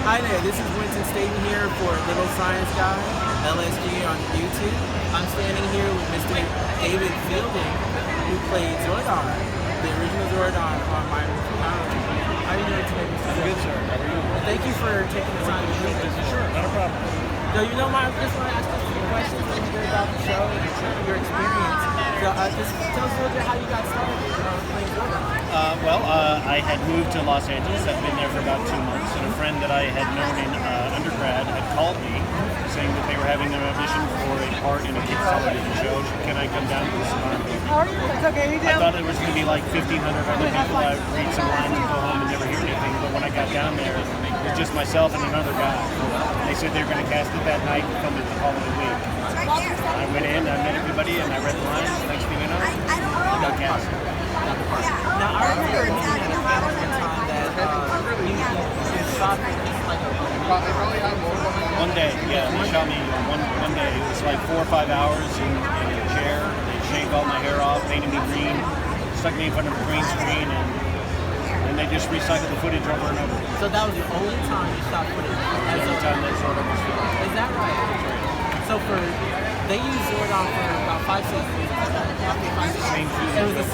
Hi there, this is Winston Staten here for Little Science Guy, LSG on YouTube. I'm standing here with Mr. David Fielding, who played Zordon, the original Zordon on Mighty Morphin Power Rangers. How are you doing today, Mr. I'm good, sir. How are you? Well, thank you for taking the time to meet us. Sure, not a problem. So I just want to ask you a few questions a little bit about the show and your experience. So just tell us a little bit how you got started playing Zordon. I had moved to Los Angeles. I'd been there for about 2 months, and a friend that I had known in undergrad had called me saying that they were having an audition for a part in a kids' television show. Can I come down to the salon? It's okay, you I thought it was going to be like 1,500 other people. I'd read some lines and go home and never hear anything. But when I got down there, it was just myself and another guy. They said they were going to cast it that night and film it the following week. I went in, I met everybody, and I read the lines. Next thing you know, I got cast. Now, I remember reading at a panel one time that you shot like one day, yeah, they shot me one day. It was like 4 or 5 hours in a chair. They shaved all my hair off, painted me green, stuck me in front of a green screen, and they just recycled the footage over and over. So that was the only time you shot footage? That's the only time that Zordon was filmed. Is that right? So they used Zordon for about 5 seasons. Same season. It was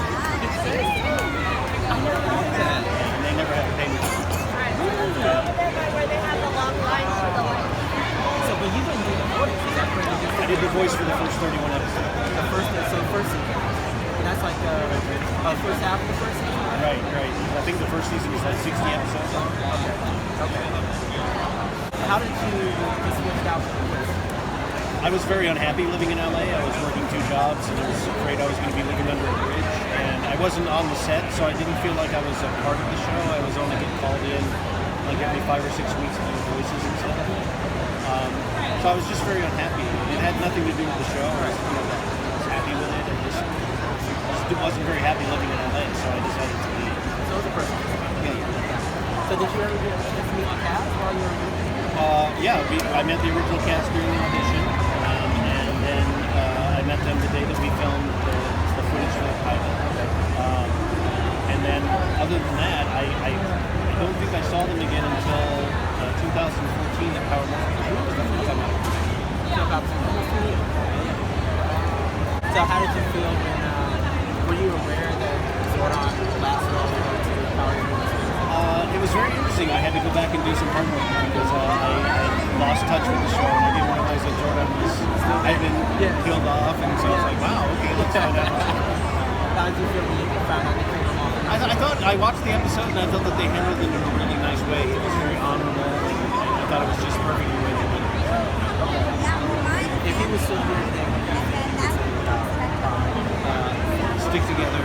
I never heard that. And they never had to pay me. Where they have the long lines for the lights. So, but you didn't do the voice. Is that where you did? I did the voice for the first 31 episodes. The first season. And that's like the first half of the first season? Right. I think the first season was like 60 episodes. Okay. How did you switch out from the voice? I was very unhappy living in LA. I was working 2 jobs and I was afraid I was going to be living under a bridge. And I wasn't on the set, so I didn't feel like I was a part of the show. I was only getting called in like every 5 or 6 weeks to do voices and stuff. So I was just very unhappy. It had nothing to do with the show. I was happy with it. I just wasn't very happy living in LA, so I decided to leave. So it was a person. Yeah. So did you ever get a chance to meet the cast while you were moving? I met the original cast during the audition, and then I met them the day that we filmed the footage for the pilot. And then, other than that, I don't think I saw them again until 2014 at Power Morphin Power Rangers. So how did you feel when, were you aware that Zordon lasted all the way to Power Rangers? It was very interesting. I had to go back and do some homework because I lost touch with the show and I didn't realize that Zordon had been killed off, and so I was like, wow, okay, let's find out. How did you feel when you found out they killed him off? I watched the episode and I thought that they handled it in a really nice way. It was very honorable, and I thought it was just perfect the way they did it. If he was still here, then Stick together,